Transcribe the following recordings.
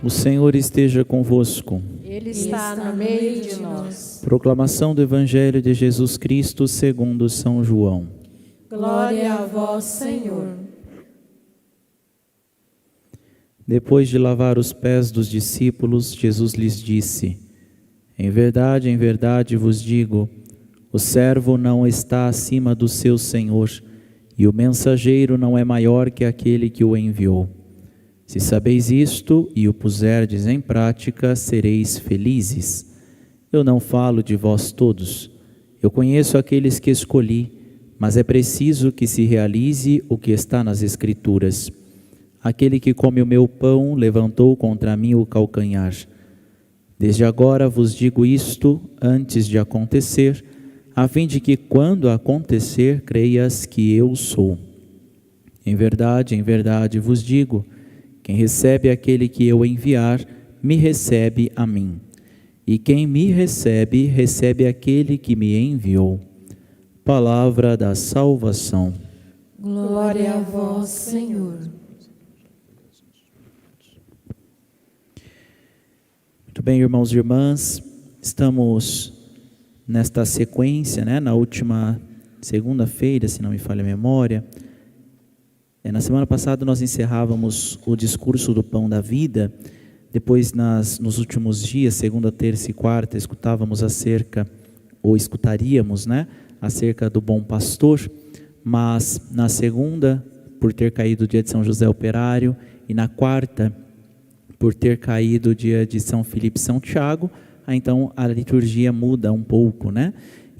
O Senhor esteja convosco. Ele está no meio de nós. Proclamação do Evangelho de Jesus Cristo segundo São João. Glória a vós, Senhor. Depois de lavar os pés dos discípulos, Jesus lhes disse: em verdade vos digo, o servo não está acima do seu senhor, e o mensageiro não é maior que aquele que o enviou. Se sabeis isto e o puserdes em prática, sereis felizes. Eu não falo de vós todos. Eu conheço aqueles que escolhi, mas é preciso que se realize o que está nas Escrituras. Aquele que come o meu pão levantou contra mim o calcanhar. Desde agora vos digo isto antes de acontecer, a fim de que quando acontecer, creias que eu sou. Em verdade vos digo, quem recebe aquele que eu enviar, me recebe a mim. E quem me recebe, recebe aquele que me enviou. Palavra da salvação. Glória a vós, Senhor. Muito bem, irmãos e irmãs, estamos nesta sequência, na última segunda-feira, se não me falha a memória. Na semana passada nós encerrávamos o discurso do pão da vida. Depois nos últimos dias, segunda, terça e quarta, escutaríamos acerca do bom pastor. Mas na segunda, por ter caído o dia de São José Operário, e na quarta, por ter caído o dia de São Filipe e São Tiago, então a liturgia muda um pouco,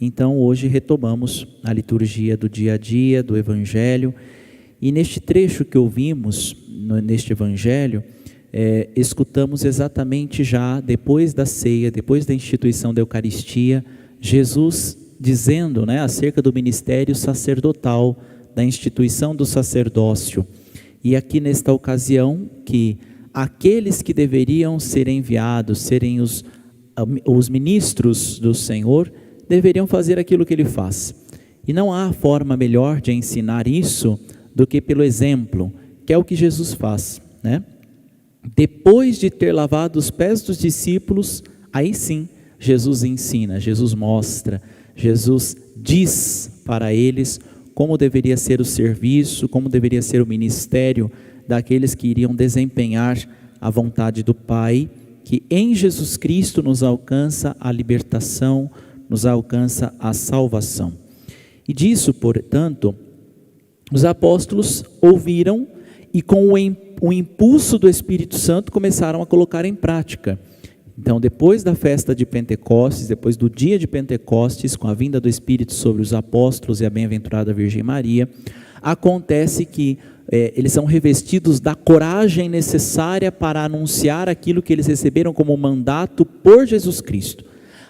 Então hoje retomamos a liturgia do dia a dia, do Evangelho. E neste trecho que ouvimos, neste Evangelho, escutamos exatamente já depois da ceia, depois da instituição da Eucaristia, Jesus dizendo acerca do ministério sacerdotal, da instituição do sacerdócio. E aqui nesta ocasião que aqueles que deveriam ser enviados, serem os ministros do Senhor, deveriam fazer aquilo que Ele faz. E não há forma melhor de ensinar isso do que pelo exemplo, que é o que Jesus faz, Depois de ter lavado os pés dos discípulos, aí sim, Jesus ensina, Jesus mostra, Jesus diz para eles como deveria ser o serviço, como deveria ser o ministério daqueles que iriam desempenhar a vontade do Pai, que em Jesus Cristo nos alcança a libertação, nos alcança a salvação. E disso, portanto, os apóstolos ouviram e com o impulso do Espírito Santo começaram a colocar em prática. Então, depois da festa de Pentecostes, depois do dia de Pentecostes, com a vinda do Espírito sobre os apóstolos e a bem-aventurada Virgem Maria, acontece que eles são revestidos da coragem necessária para anunciar aquilo que eles receberam como mandato por Jesus Cristo.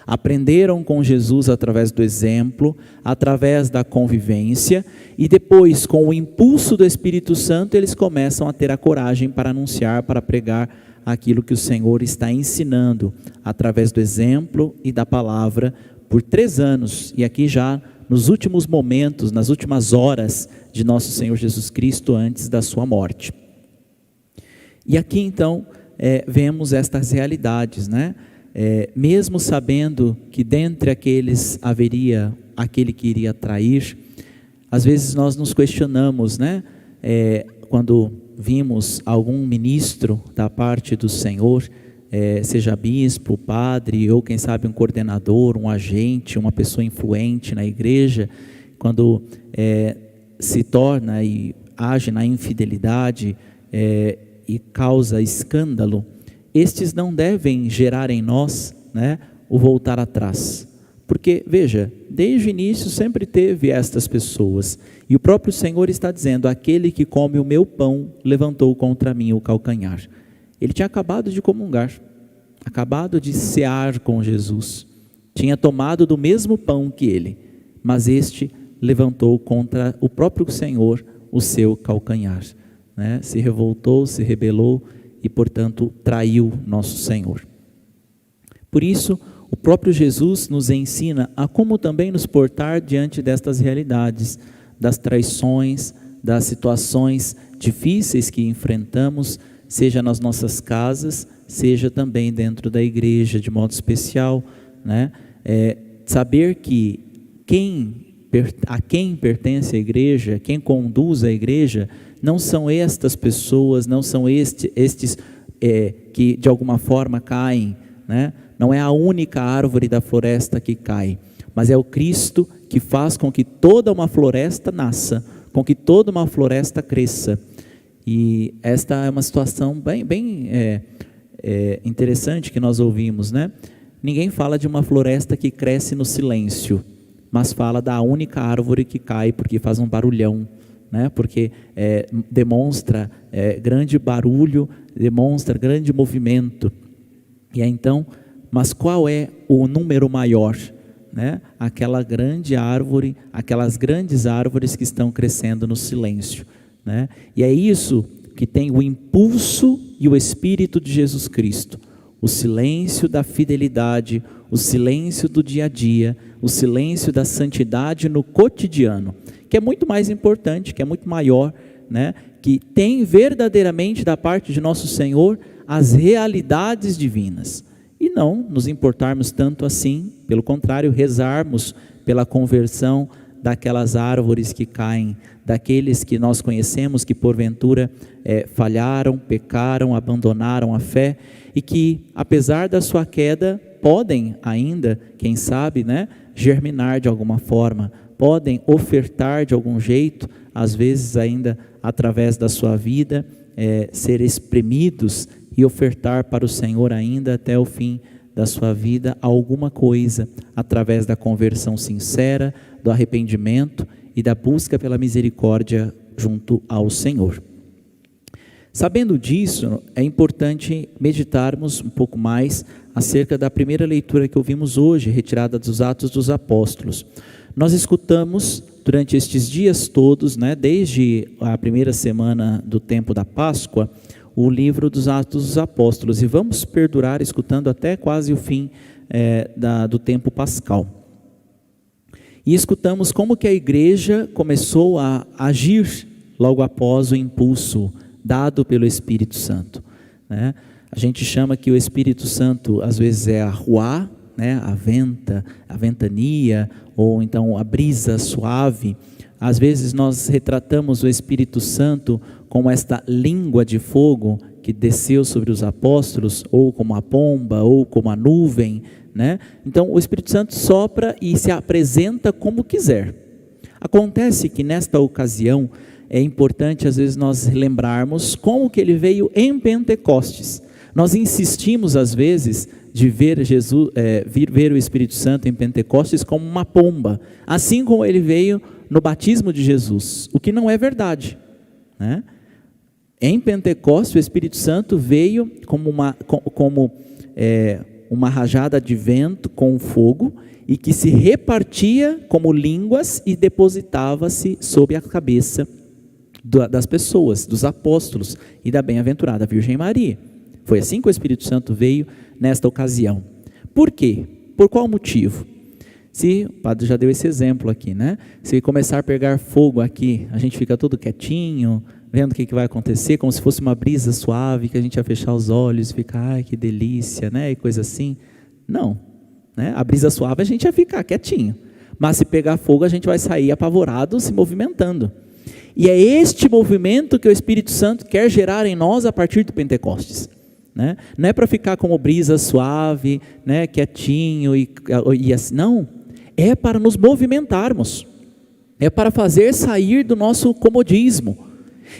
Aprenderam com Jesus através do exemplo, através da convivência, e depois, com o impulso do Espírito Santo, eles começam a ter a coragem para anunciar, para pregar aquilo que o Senhor está ensinando, através do exemplo e da palavra, por 3 anos, e aqui já nos últimos momentos, nas últimas horas de nosso Senhor Jesus Cristo, antes da sua morte. E aqui então, vemos estas realidades, mesmo sabendo que dentre aqueles haveria aquele que iria trair, às vezes nós nos questionamos, quando vimos algum ministro da parte do Senhor, seja bispo, padre, ou quem sabe um coordenador, um agente, uma pessoa influente na igreja, quando se torna e age na infidelidade e causa escândalo, estes não devem gerar em nós o voltar atrás. Porque, veja, desde o início sempre teve estas pessoas. E o próprio Senhor está dizendo, aquele que come o meu pão levantou contra mim o calcanhar. Ele tinha acabado de comungar, acabado de cear com Jesus. Tinha tomado do mesmo pão que ele, mas este levantou contra o próprio Senhor o seu calcanhar. Se revoltou, se rebelou, e portanto traiu nosso Senhor. Por isso, o próprio Jesus nos ensina a como também nos portar diante destas realidades, das traições, das situações difíceis que enfrentamos, seja nas nossas casas, seja também dentro da igreja, de modo especial, né? Saber que a quem pertence a igreja, quem conduz a igreja, não são estas pessoas, não são estes que de alguma forma caem, né? Não é a única árvore da floresta que cai, mas é o Cristo que faz com que toda uma floresta nasça, com que toda uma floresta cresça. E esta é uma situação bem interessante que nós ouvimos, né? Ninguém fala de uma floresta que cresce no silêncio, mas fala da única árvore que cai porque faz um barulhão, né? Porque demonstra grande barulho, demonstra grande movimento. E então, mas qual é o número maior, né? Aquela grande árvore, aquelas grandes árvores que estão crescendo no silêncio, né? E é isso que tem o impulso e o Espírito de Jesus Cristo. O silêncio da fidelidade, o silêncio do dia a dia, o silêncio da santidade no cotidiano, que é muito mais importante, que é muito maior, né? Que tem verdadeiramente da parte de nosso Senhor as realidades divinas. E não nos importarmos tanto assim, pelo contrário, rezarmos pela conversão daquelas árvores que caem, daqueles que nós conhecemos que porventura falharam, pecaram, abandonaram a fé e que, apesar da sua queda, podem ainda, quem sabe, né, germinar de alguma forma, podem ofertar de algum jeito, às vezes ainda através da sua vida, ser espremidos e ofertar para o Senhor ainda até o fim da sua vida alguma coisa, através da conversão sincera, do arrependimento e da busca pela misericórdia junto ao Senhor. Sabendo disso, é importante meditarmos um pouco mais acerca da primeira leitura que ouvimos hoje, retirada dos Atos dos Apóstolos. Nós escutamos durante estes dias todos, né, desde a primeira semana do tempo da Páscoa, o livro dos Atos dos Apóstolos, e vamos perdurar escutando até quase o fim do tempo pascal. E escutamos como que a igreja começou a agir logo após o impulso dado pelo Espírito Santo, né? A gente chama que o Espírito Santo às vezes é a ruá, né? A ventania, ou então a brisa suave. Às vezes nós retratamos o Espírito Santo como esta língua de fogo que desceu sobre os apóstolos, ou como a pomba, ou como a nuvem, né? Então o Espírito Santo sopra e se apresenta como quiser. Acontece que nesta ocasião é importante às vezes nós lembrarmos como que ele veio em Pentecostes. Nós insistimos às vezes de ver ver o Espírito Santo em Pentecostes como uma pomba, assim como ele veio no batismo de Jesus, o que não é verdade, né? Em Pentecostes o Espírito Santo veio como uma rajada de vento com fogo e que se repartia como línguas e depositava-se sobre a cabeça das pessoas, dos apóstolos e da bem-aventurada Virgem Maria. Foi assim que o Espírito Santo veio nesta ocasião. Por quê? Por qual motivo? Se o padre já deu esse exemplo aqui, né? Se começar a pegar fogo aqui, a gente fica todo quietinho, vendo o que vai acontecer, como se fosse uma brisa suave, que a gente ia fechar os olhos e ficar, ai que delícia, né? E coisa assim. Não, né? A brisa suave a gente ia ficar quietinho, mas se pegar fogo a gente vai sair apavorado, se movimentando. E é este movimento que o Espírito Santo quer gerar em nós a partir do Pentecostes, né? Não é para ficar como brisa suave, né? Quietinho e assim, não. É para nos movimentarmos, é para fazer sair do nosso comodismo.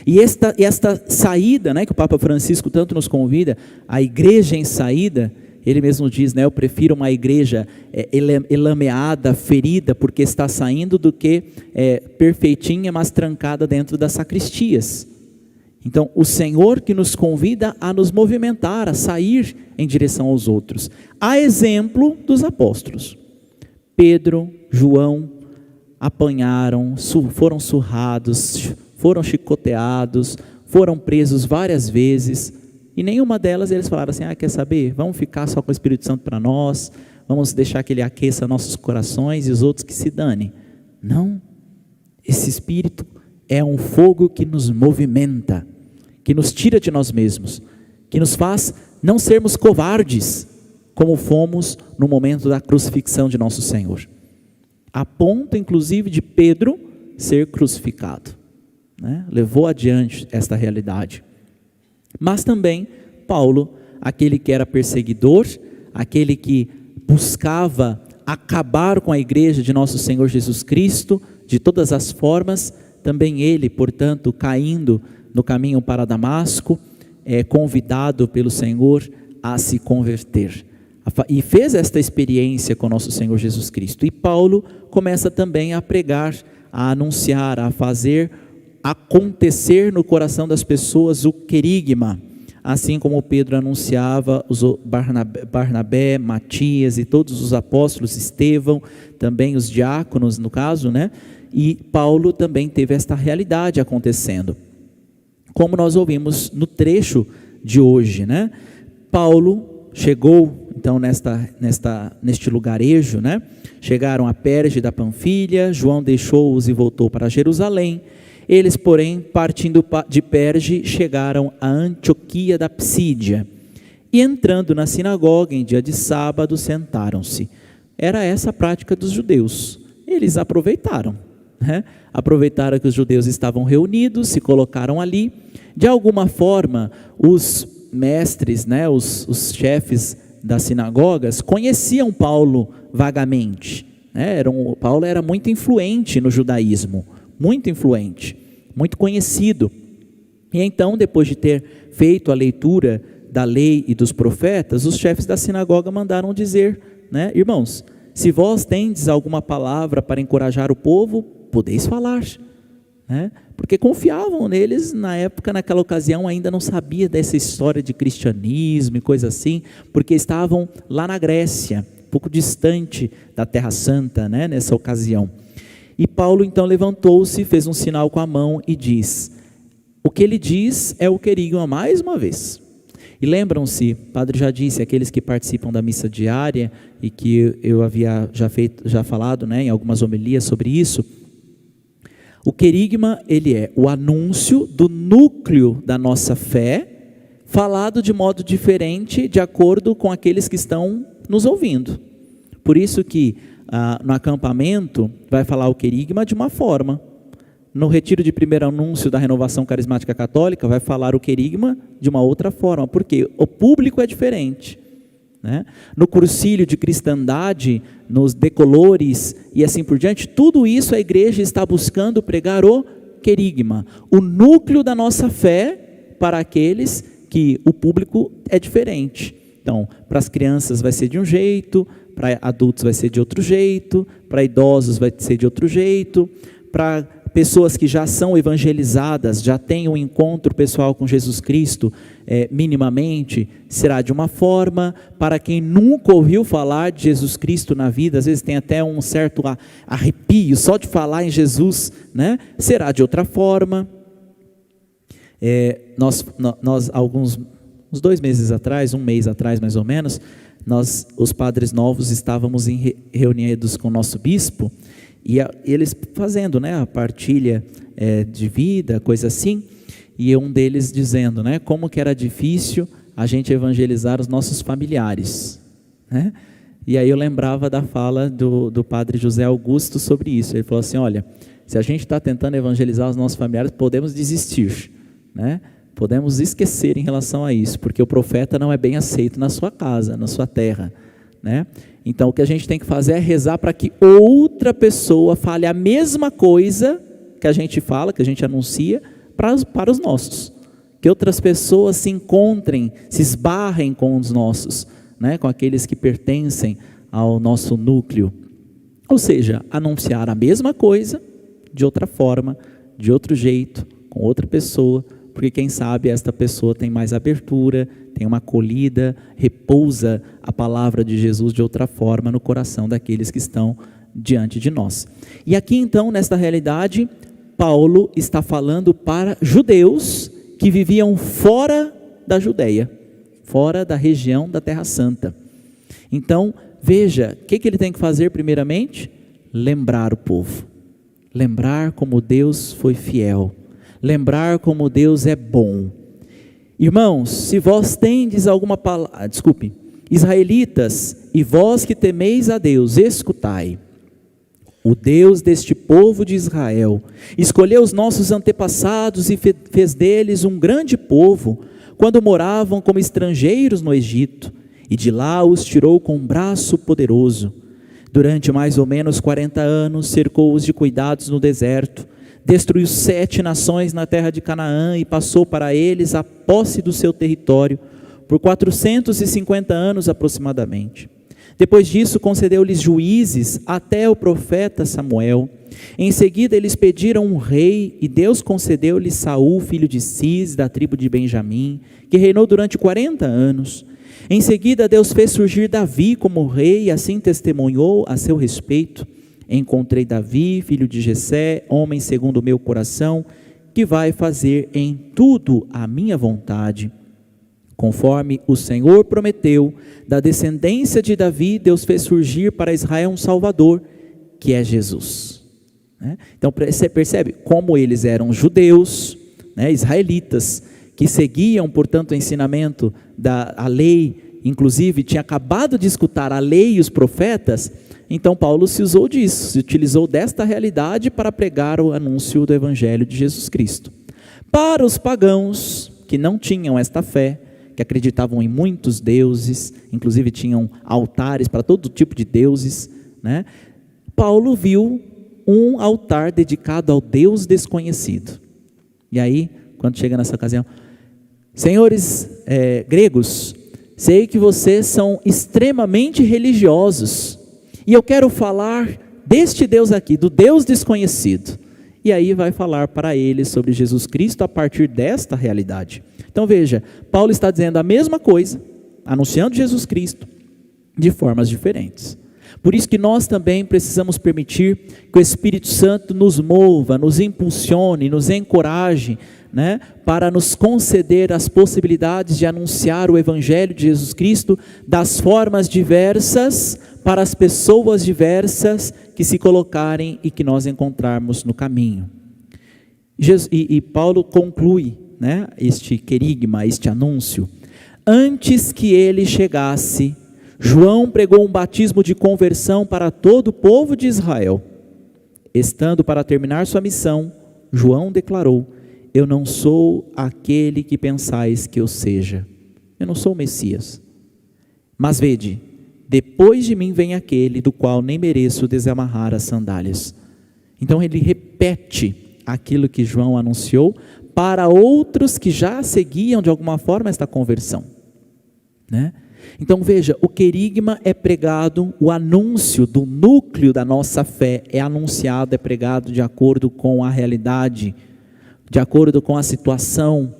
E esta saída, né, que o Papa Francisco tanto nos convida, a igreja em saída, ele mesmo diz, né, eu prefiro uma igreja elameada, ferida, porque está saindo, do que perfeitinha, mas trancada dentro das sacristias. Então, o Senhor que nos convida a nos movimentar, a sair em direção aos outros. A exemplo dos apóstolos. Pedro, João, apanharam, foram surrados, foram chicoteados, foram presos várias vezes, e nenhuma delas eles falaram assim, quer saber, vamos ficar só com o Espírito Santo para nós, vamos deixar que ele aqueça nossos corações e os outros que se danem. Não, esse Espírito é um fogo que nos movimenta, que nos tira de nós mesmos, que nos faz não sermos covardes, como fomos no momento da crucifixão de nosso Senhor. A ponto, inclusive, de Pedro ser crucificado, né? Levou adiante esta realidade. Mas também Paulo, aquele que era perseguidor, aquele que buscava acabar com a igreja de nosso Senhor Jesus Cristo, de todas as formas, também ele, portanto, caindo no caminho para Damasco, é convidado pelo Senhor a se converter. E fez esta experiência com nosso Senhor Jesus Cristo. E Paulo começa também a pregar, a anunciar, a fazer acontecer no coração das pessoas o querigma, assim como Pedro anunciava, os Barnabé, Matias e todos os apóstolos, Estevão, também os diáconos no caso, né? E Paulo também teve esta realidade acontecendo, como nós ouvimos no trecho de hoje, né? Paulo chegou então neste lugarejo, né? Chegaram a Perge da Panfilha, João deixou-os e voltou para Jerusalém. Eles, porém, partindo de Perge, chegaram a Antioquia da Psídia, e entrando na sinagoga em dia de sábado, sentaram-se. Era essa a prática dos judeus. Eles aproveitaram, né? Aproveitaram que os judeus estavam reunidos, se colocaram ali. De alguma forma, os mestres, né, os chefes das sinagogas, conheciam Paulo vagamente, né? Paulo era muito influente no judaísmo, muito influente, muito conhecido. E então, depois de ter feito a leitura da lei e dos profetas, os chefes da sinagoga mandaram dizer, né, irmãos, se vós tendes alguma palavra para encorajar o povo, podeis falar, né? Porque confiavam neles na época, naquela ocasião ainda não sabia dessa história de cristianismo e coisa assim, porque estavam lá na Grécia, um pouco distante da Terra Santa, né, nessa ocasião. E Paulo então levantou-se, fez um sinal com a mão e diz, o que ele diz é o querigma mais uma vez. E lembram-se, o padre já disse, aqueles que participam da missa diária, e que eu havia já falado, né, em algumas homilias sobre isso, o querigma, ele é o anúncio do núcleo da nossa fé, falado de modo diferente, de acordo com aqueles que estão nos ouvindo. Por isso que no acampamento vai falar o querigma de uma forma. No retiro de primeiro anúncio da Renovação Carismática Católica vai falar o querigma de uma outra forma, porque o público é diferente, né? No cursilho de cristandade, nos decolores e assim por diante, tudo isso a igreja está buscando pregar o querigma, o núcleo da nossa fé para aqueles que o público é diferente. Então, para as crianças vai ser de um jeito, para adultos vai ser de outro jeito, para idosos vai ser de outro jeito, para pessoas que já são evangelizadas, já têm um encontro pessoal com Jesus Cristo, minimamente, será de uma forma. Para quem nunca ouviu falar de Jesus Cristo na vida, às vezes tem até um certo arrepio só de falar em Jesus, né? Será de outra forma. Nós uns 2 meses atrás, 1 mês atrás mais ou menos, nós, os padres novos, estávamos reunidos com o nosso bispo, e eles fazendo, né, a partilha de vida, coisa assim, e um deles dizendo, né, como que era difícil a gente evangelizar os nossos familiares, né? E aí eu lembrava da fala do padre José Augusto sobre isso. Ele falou assim, olha, se a gente está tentando evangelizar os nossos familiares, podemos desistir, né? Podemos esquecer em relação a isso, porque o profeta não é bem aceito na sua casa, na sua terra, né? Então o que a gente tem que fazer é rezar para que outra pessoa fale a mesma coisa que a gente fala, que a gente anuncia, para os nossos. Que outras pessoas se encontrem, se esbarrem com os nossos, né? Com aqueles que pertencem ao nosso núcleo. Ou seja, anunciar a mesma coisa, de outra forma, de outro jeito, com outra pessoa, porque quem sabe esta pessoa tem mais abertura, tem uma acolhida, repousa a palavra de Jesus de outra forma no coração daqueles que estão diante de nós. E aqui então, nesta realidade, Paulo está falando para judeus que viviam fora da Judeia, fora da região da Terra Santa. Então, veja, o que ele tem que fazer primeiramente? Lembrar o povo, lembrar como Deus foi fiel, lembrar como Deus é bom. Irmãos, se vós tendes alguma palavra, israelitas, e vós que temeis a Deus, escutai. O Deus deste povo de Israel escolheu os nossos antepassados e fez deles um grande povo, quando moravam como estrangeiros no Egito, e de lá os tirou com um braço poderoso. Durante mais ou menos 40 anos, cercou-os de cuidados no deserto, destruiu 7 nações na terra de Canaã e passou para eles a posse do seu território, por 450 anos aproximadamente. Depois disso, concedeu-lhes juízes até o profeta Samuel. Em seguida, eles pediram um rei, e Deus concedeu-lhes Saul, filho de Cis, da tribo de Benjamim, que reinou durante 40 anos. Em seguida, Deus fez surgir Davi como rei, e assim testemunhou a seu respeito: encontrei Davi, filho de Jessé, homem segundo o meu coração, que vai fazer em tudo a minha vontade. Conforme o Senhor prometeu, da descendência de Davi, Deus fez surgir para Israel um Salvador, que é Jesus. Então você percebe como eles eram judeus, israelitas, que seguiam, portanto, o ensinamento da lei, inclusive tinha acabado de escutar a lei e os profetas. Então Paulo se usou disso, se utilizou desta realidade para pregar o anúncio do Evangelho de Jesus Cristo. Para os pagãos que não tinham esta fé, que acreditavam em muitos deuses, inclusive tinham altares para todo tipo de deuses, Paulo viu um altar dedicado ao Deus desconhecido. E aí, quando chega nessa ocasião: senhores gregos, sei que vocês são extremamente religiosos, e eu quero falar deste Deus aqui, do Deus desconhecido. E aí vai falar para eles sobre Jesus Cristo a partir desta realidade. Então veja, Paulo está dizendo a mesma coisa, anunciando Jesus Cristo, de formas diferentes. Por isso que nós também precisamos permitir que o Espírito Santo nos mova, nos impulsione, nos encoraje, para nos conceder as possibilidades de anunciar o Evangelho de Jesus Cristo das formas diversas, para as pessoas diversas que se colocarem e que nós encontrarmos no caminho. E Paulo conclui este querigma, este anúncio: antes que ele chegasse, João pregou um batismo de conversão para todo o povo de Israel. Estando para terminar sua missão, João declarou: eu não sou aquele que pensais que eu seja. Eu não sou o Messias. Mas vede, depois de mim vem aquele do qual nem mereço desamarrar as sandálias. Então ele repete aquilo que João anunciou para outros que já seguiam de alguma forma esta conversão. Então veja, o querigma é pregado, o anúncio do núcleo da nossa fé é anunciado, é pregado de acordo com a realidade, de acordo com a situação.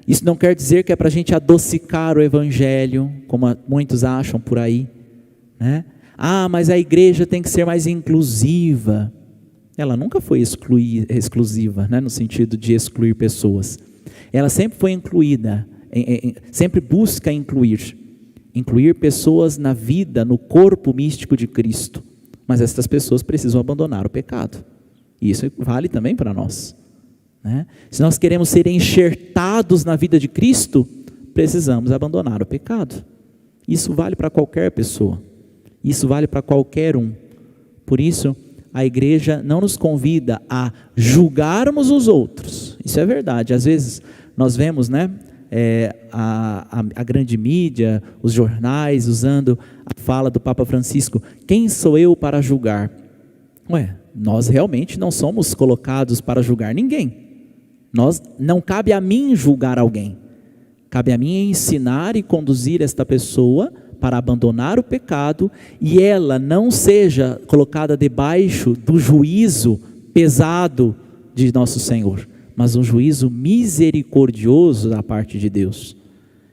Isso não quer dizer que é para a gente adocicar o Evangelho, como muitos acham por aí. Mas a igreja tem que ser mais inclusiva. Ela nunca foi exclusiva, no sentido de excluir pessoas. Ela sempre foi incluída, sempre busca incluir pessoas na vida, no corpo místico de Cristo. Mas essas pessoas precisam abandonar o pecado. E isso vale também para nós. Se nós queremos ser enxertados na vida de Cristo, precisamos abandonar o pecado. Isso vale para qualquer pessoa. Isso vale para qualquer um. Por isso, a igreja não nos convida a julgarmos os outros. Isso é verdade. Às vezes nós vemos, a grande mídia, os jornais, usando a fala do Papa Francisco: quem sou eu para julgar? Nós realmente não somos colocados para julgar ninguém. Não cabe a mim julgar alguém. Cabe a mim ensinar e conduzir esta pessoa para abandonar o pecado, e ela não seja colocada debaixo do juízo pesado de nosso Senhor, mas um juízo misericordioso da parte de Deus.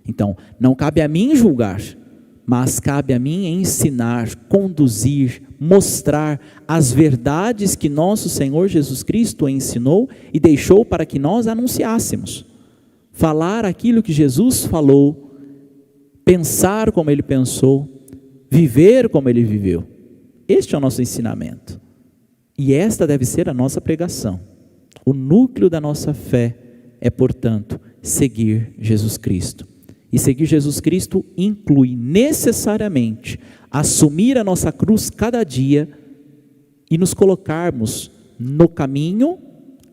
Então, não cabe a mim julgar, mas cabe a mim ensinar, conduzir, mostrar as verdades que nosso Senhor Jesus Cristo ensinou e deixou para que nós anunciássemos. Falar aquilo que Jesus falou, pensar como Ele pensou, viver como Ele viveu. Este é o nosso ensinamento. E esta deve ser a nossa pregação. O núcleo da nossa fé é, portanto, seguir Jesus Cristo. E seguir Jesus Cristo inclui necessariamente assumir a nossa cruz cada dia e nos colocarmos no caminho,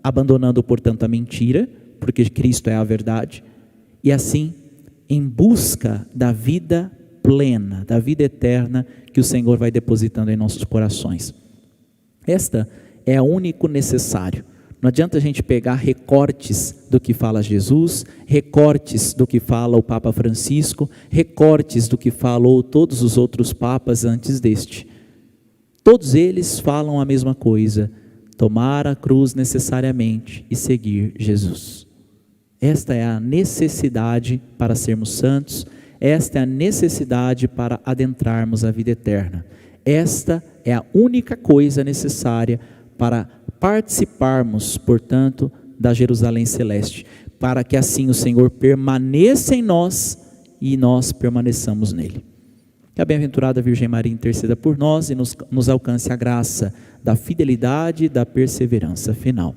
abandonando, portanto, a mentira, porque Cristo é a verdade, e assim em busca da vida plena, da vida eterna que o Senhor vai depositando em nossos corações. Esta é o único necessário. Não adianta a gente pegar recortes do que fala Jesus, recortes do que fala o Papa Francisco, recortes do que falou todos os outros papas antes deste. Todos eles falam a mesma coisa: tomar a cruz necessariamente e seguir Jesus. Esta é a necessidade para sermos santos, esta é a necessidade para adentrarmos a vida eterna. Esta é a única coisa necessária para participarmos, portanto, da Jerusalém Celeste, para que assim o Senhor permaneça em nós e nós permaneçamos nele. Que a bem-aventurada Virgem Maria interceda por nós e nos alcance a graça da fidelidade e da perseverança final.